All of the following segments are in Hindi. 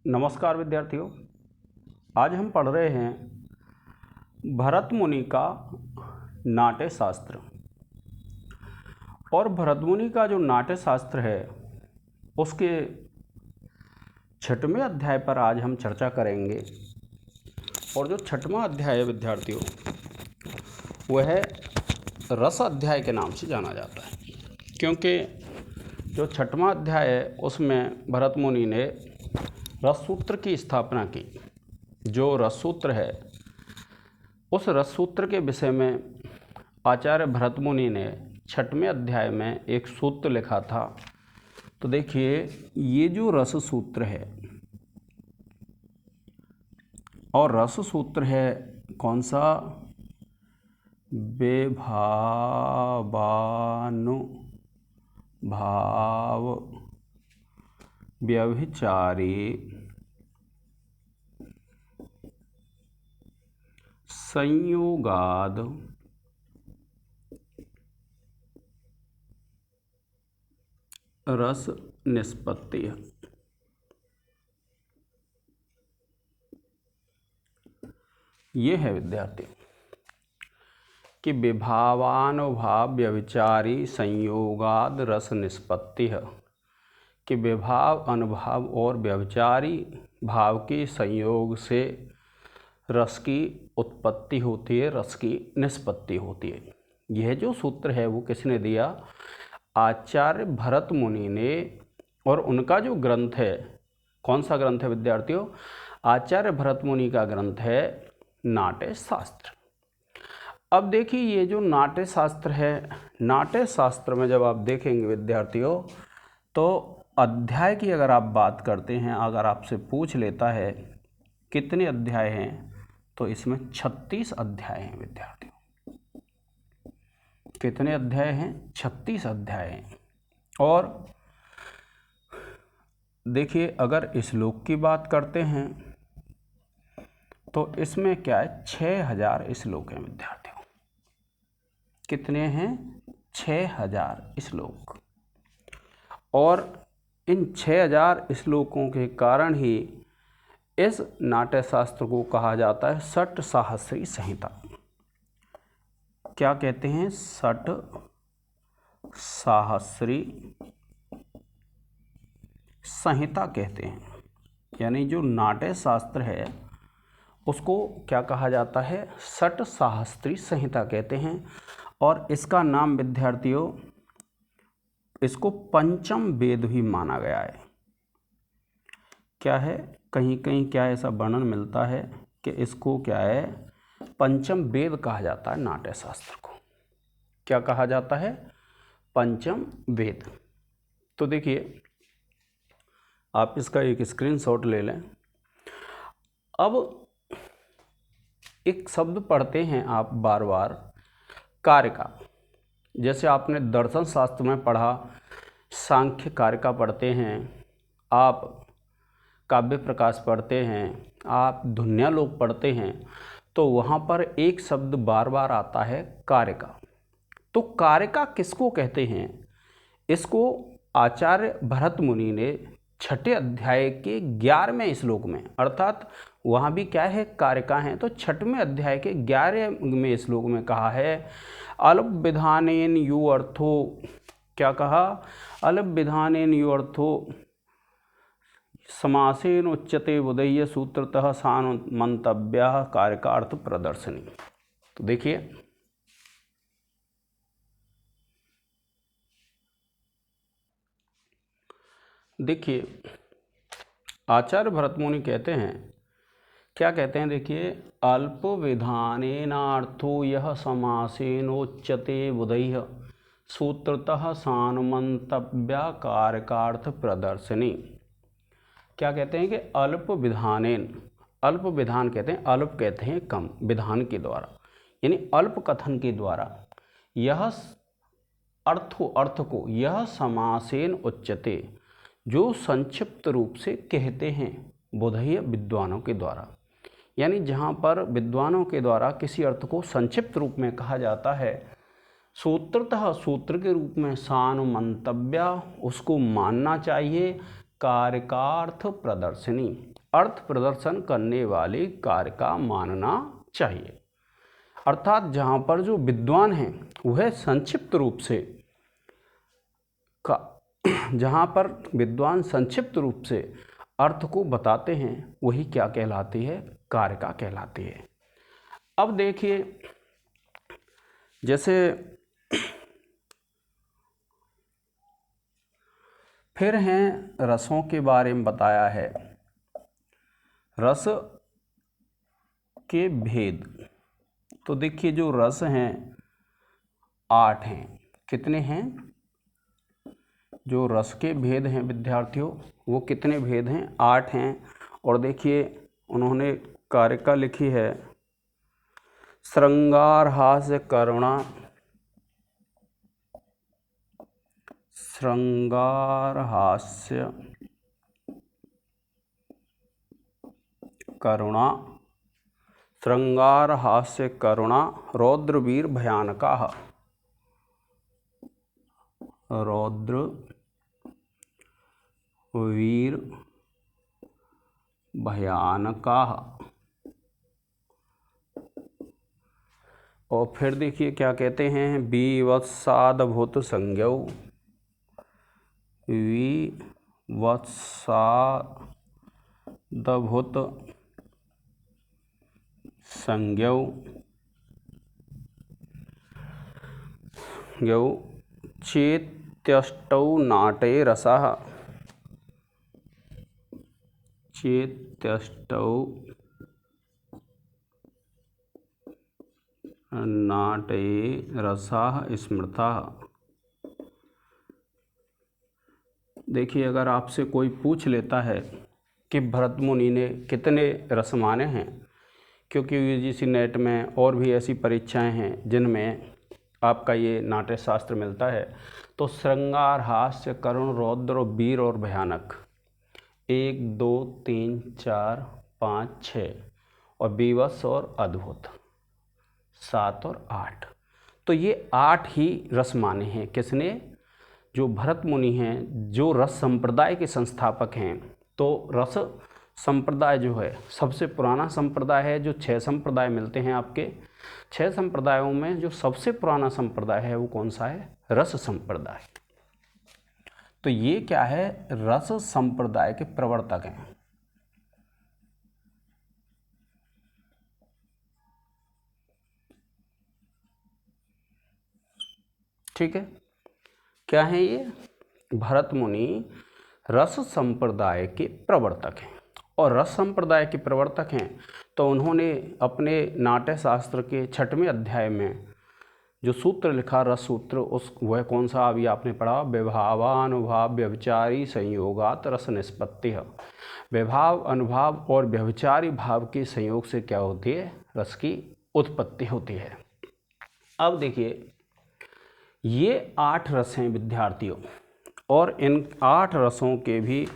नमस्कार विद्यार्थियों। आज हम पढ़ रहे हैं भरत मुनि का नाट्य शास्त्र। और भरत मुनि का जो नाट्य शास्त्र है उसके 6वें अध्याय पर आज हम चर्चा करेंगे। और जो 6वां अध्याय है विद्यार्थियों, वह है रस अध्याय के नाम से जाना जाता है, क्योंकि जो 6वां अध्याय है उसमें भरत मुनि ने रससूत्र की स्थापना की। जो रससूत्र है उस रससूत्र के विषय में आचार्य भरत मुनि ने 6वें अध्याय में एक सूत्र लिखा था। तो देखिए, ये जो रस सूत्र है और रस सूत्र है कौन सा? विभावानुभाव व्यभिचारी संयोगाद रस निष्पत्ति। ये है विद्यार्थी कि विभावानुभाव व्यभिचारी संयोगाद रस निष्पत्ति है कि विभाव, अनुभाव और व्यभिचारी भाव के संयोग से रस की उत्पत्ति होती है, रस की निष्पत्ति होती है। यह जो सूत्र है वो किसने दिया? आचार्य भरत मुनि ने। और उनका जो ग्रंथ है, कौन सा ग्रंथ है विद्यार्थियों? आचार्य भरत मुनि का ग्रंथ है नाट्य शास्त्र। अब देखिए, ये जो नाट्य शास्त्र है, नाट्य शास्त्र में जब आप देखेंगे विद्यार्थियों, तो अध्याय की अगर आप बात करते हैं, अगर आपसे पूछ लेता है कितने अध्याय हैं, तो इसमें 36 अध्याय हैं विद्यार्थियों। कितने अध्याय हैं? 36 अध्याय हैं। और देखिए, अगर श्लोक की बात करते हैं तो इसमें क्या है? 6000 श्लोक हैं विद्यार्थियों। कितने हैं? 6000 श्लोक। और इन 6000 श्लोकों के कारण ही इस नाट्य शास्त्र को कहा जाता है षट साहस्री संहिता। क्या कहते हैं? षट साहस्री संहिता कहते हैं। यानी जो नाट्य शास्त्र है उसको क्या कहा जाता है? षट साहस्री संहिता कहते हैं। और इसका नाम विद्यार्थियों, इसको पंचम वेद भी माना गया है। क्या है? कहीं कहीं क्या ऐसा वर्णन मिलता है कि इसको क्या है? पंचम वेद कहा जाता है नाट्य शास्त्र को। क्या कहा जाता है? पंचम वेद। तो देखिए, आप इसका एक स्क्रीनशॉट ले लें। अब एक शब्द पढ़ते हैं आप बार बार, कारिका। जैसे आपने दर्शन शास्त्र में पढ़ा, सांख्य कारिका पढ़ते हैं, आप काव्य प्रकाश पढ़ते हैं, आप ध्वन्यालोक पढ़ते हैं, तो वहाँ पर एक शब्द बार बार आता है, कारिका। तो कारिका किसको कहते हैं? इसको आचार्य भरत मुनि ने 6ठे अध्याय के 11वें श्लोक में, अर्थात वहाँ भी क्या है? कारिका हैं। तो 6वें अध्याय के 11वें श्लोक में कहा है, अल्प विधानेन यु अर्थो। क्या कहा? अल्प विधानेन यु अर्थो समासेन उच्यते उदय्य सूत्रतः सान मंतव्य कारिका अर्थ प्रदर्शनी। तो देखिए, आचार्य भरत मुनि कहते हैं, क्या कहते हैं? देखिए, अल्प विधानेनार्थो यह समासेनोच्यते बुधैः सूत्रतः सानुमंतव्या कारकार्थ प्रदर्शनी। क्या कहते हैं कि अल्प विधानेन, अल्प विधान कहते हैं, अल्प कहते हैं कम, विधान के द्वारा, यानी अल्प कथन के द्वारा, यह अर्थ को यह समासेन उच्यते, जो संक्षिप्त रूप से कहते हैं, बुधैः विद्वानों के द्वारा। यानी जहाँ पर विद्वानों के द्वारा किसी अर्थ को संक्षिप्त रूप में कहा जाता है, सूत्रतः सूत्र के रूप में, सान मंतव्य उसको मानना चाहिए, कारकार्थ प्रदर्शनी, अर्थ प्रदर्शन करने वाले कार्य का मानना चाहिए। अर्थात जहाँ पर जो विद्वान हैं वह संक्षिप्त रूप से जहाँ पर विद्वान संक्षिप्त रूप से अर्थ को बताते हैं वही क्या कहलाती है, कारिका कहलाती है। अब देखिए, जैसे फिर हैं रसों के बारे में बताया है, रस के भेद। तो देखिए जो रस हैं 8 हैं। कितने हैं? जो रस के भेद हैं विद्यार्थियों वो कितने भेद हैं? 8 हैं। और देखिए उन्होंने कारिका लिखी है, श्रृंगार हास्य करुणा, श्रृंगार हास्य करुणा, श्रृंगार हास्य करुणा, रौद्र वीर भयानकाः, रौद्र वीर भयानकाः। और फिर देखिए क्या कहते हैं, विवत्सादभूत संज्ञौ, विवत्सादभूत संज्ञौ चेत्यष्टौ नाटे रसः, चेत्यष्टौ नाटे रसः स्मृतः। देखिए अगर आपसे कोई पूछ लेता है कि भरत मुनि ने कितने रस माने हैं, क्योंकि यूजीसी नेट में और भी ऐसी परीक्षाएं हैं जिनमें आपका ये नाट्य शास्त्र मिलता है, तो श्रृंगार हास्य करुण रौद्र वीर और भयानक 1 2 3 4 5 6 और विवश और अद्भुत 7 और 8। तो ये 8 ही रस माने हैं। किसने? जो भरत मुनि हैं, जो रस संप्रदाय के संस्थापक हैं। तो रस संप्रदाय जो है सबसे पुराना संप्रदाय है। जो 6 संप्रदाय मिलते हैं आपके, 6 संप्रदायों में जो सबसे पुराना संप्रदाय है वो कौन सा है? रस संप्रदाय। तो ये क्या है? रस संप्रदाय के प्रवर्तक हैं। ठीक है, क्या है ये? भरत मुनि रस संप्रदाय के प्रवर्तक हैं। और रस संप्रदाय के प्रवर्तक हैं तो उन्होंने अपने नाट्य शास्त्र के 6वें अध्याय में जो सूत्र लिखा, रस सूत्र, उस वह कौन सा अभी आपने पढ़ा? विभावानुभाव व्यभिचारी संयोगात रस निष्पत्ति। विभाव, अनुभाव और व्यभिचारी भाव के संयोग से क्या होती है? रस की उत्पत्ति होती है। अब देखिए ये 8 रस हैं विद्यार्थियों, और इन 8 रसों के भी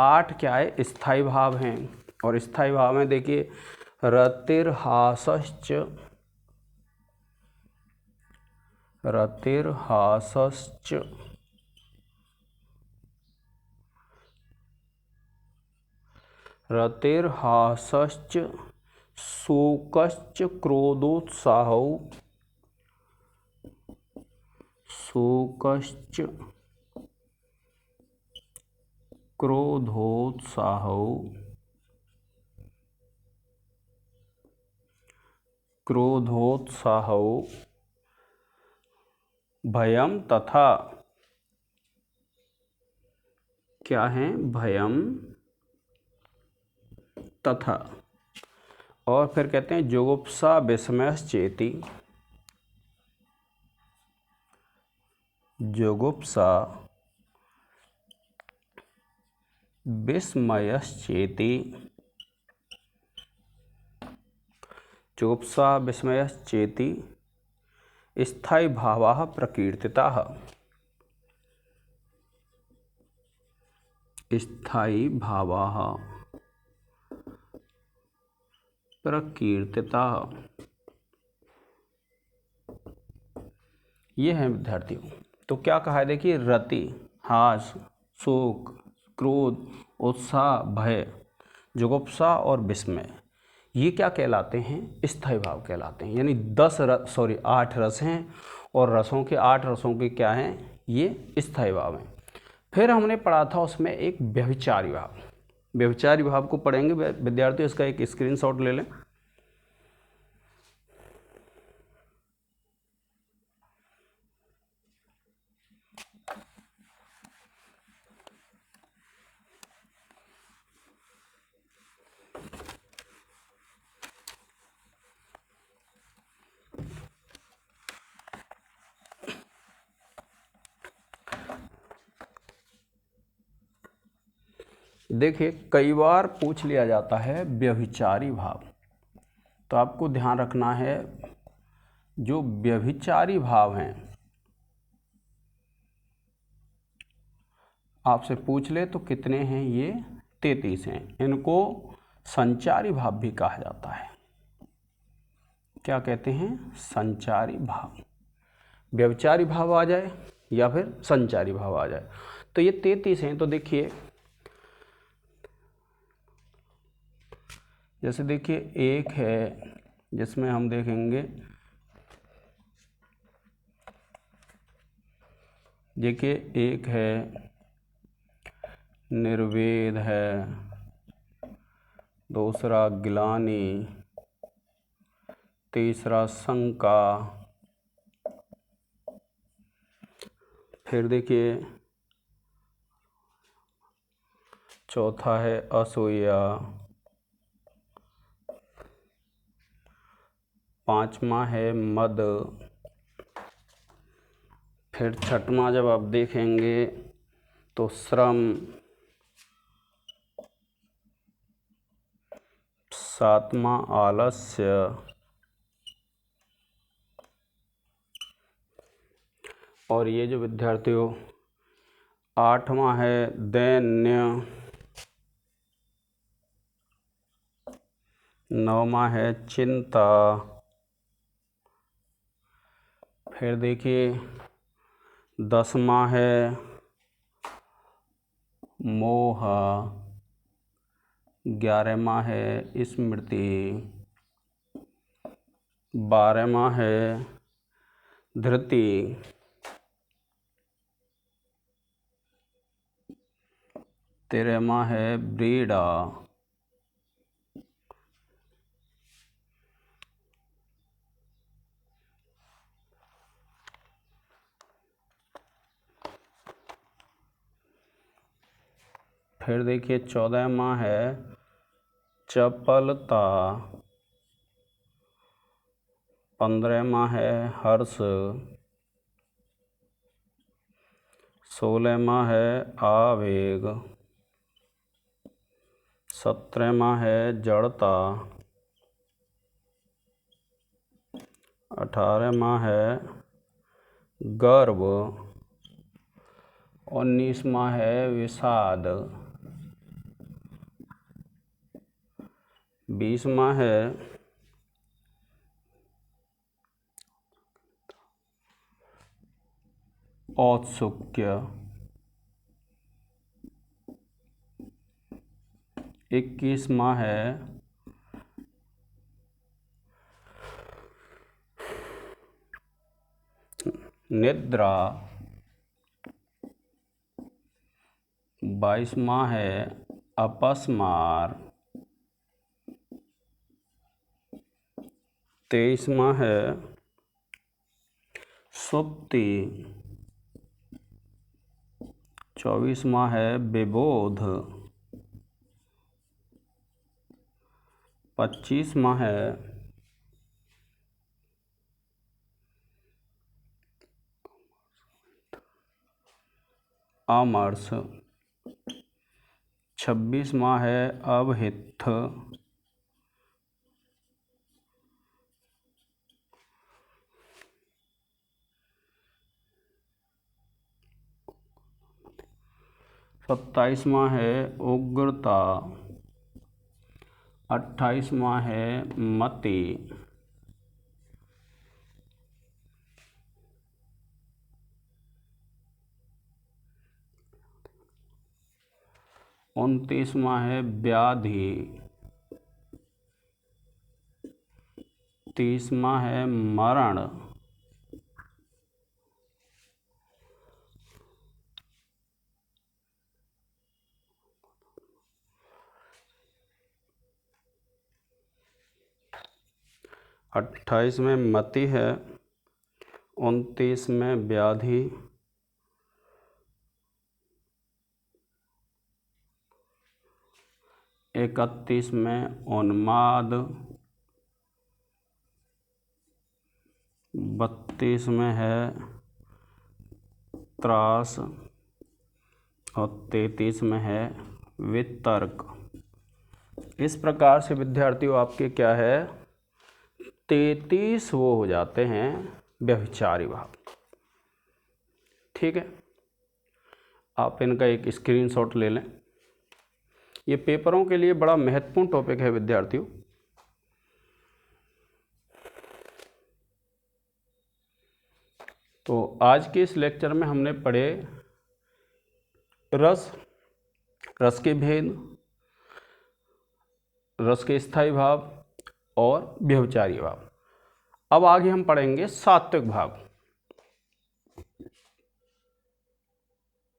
8 क्या है? स्थायी भाव हैं। और स्थायी भाव में देखिए रतिर्हासश्च, रतिर्हासश्च रतिर्हासश्च शोकश्च क्रोधोत्साहौ, शोकश्च क्रोधोत्साहौ, क्रोधोत्साहौ भयम तथा, क्या है? भयम तथा। और फिर कहते हैं जुगुप्सा विस्मयश्चेति, जुगुप्सा विस्मयश्चेति, जुगुप्सा विस्मयश्चेति स्थायी भावाः प्रकीर्तिताः, स्थायी भावाः प्रकीर्तिताः। ये हैं विद्यार्थियों। तो क्या कहा है? देखिए रति, हास, शोक, क्रोध, उत्साह, भय, जुगुप्सा और विस्मय, ये क्या कहलाते हैं? स्थायी भाव कहलाते हैं। यानी 8 रस हैं और रसों के 8 रसों के क्या हैं? ये स्थायी भाव हैं। फिर हमने पढ़ा था उसमें एक व्यभिचारी भाव। व्यभिचारी भाव को पढ़ेंगे विद्यार्थी, इसका एक स्क्रीनशॉट ले लें। देखिए, कई बार पूछ लिया जाता है व्यभिचारी भाव, तो आपको ध्यान रखना है जो व्यभिचारी भाव हैं आपसे पूछ ले तो कितने हैं? ये 33 हैं। इनको संचारी भाव भी कहा जाता है। क्या कहते हैं? संचारी भाव। व्यभिचारी भाव आ जाए या फिर संचारी भाव आ जाए, तो ये 33 हैं। तो देखिए, जैसे देखिए एक है जिसमें हम देखेंगे, देखिए एक है निर्वेद है, दूसरा गिलानी, तीसरा शंका, फिर देखिए चौथा है असूया, पांचवा है मद, फिर छठवां जब आप देखेंगे तो श्रम, सातवां आलस्य, और ये जो विद्यार्थियों आठवां है दैन्य, नौवां है चिंता, फिर देखिए 10वां है मोह, 11वां है स्मृति, 12वां है धृति, 13वां है व्रीड़ा, फिर देखिए 14वां है चपलता, 15वां है हर्ष, 16वां है आवेग, 17वां है जड़ता, 18वां है गर्व, 19वां है विषाद, 20वां है औत्सुक्य, 21वां है निद्रा, 22वां है अपस्मार, 23वां है सुप्ति, 24वां है विबोध, 25वां है अमर्ष, 26वां है अवहित, 27वां है उग्रता, 28वां है मति, 29 29वां है व्याधि, 30वां है मरण, 28 में मति है, 29 में व्याधि, 31 में उन्माद, 32 में है त्रास और 33 में है वितर्क। इस प्रकार से विद्यार्थियों आपके क्या है 33 वो हो जाते हैं व्यभिचारी भाव। ठीक है, आप इनका एक स्क्रीनशॉट ले लें। ये पेपरों के लिए बड़ा महत्वपूर्ण टॉपिक है विद्यार्थियों। तो आज के इस लेक्चर में हमने पढ़े रस, रस के भेद, रस के स्थायी भाव और व्यभिचारी भाव। अब आगे हम पढ़ेंगे सात्विक भाव।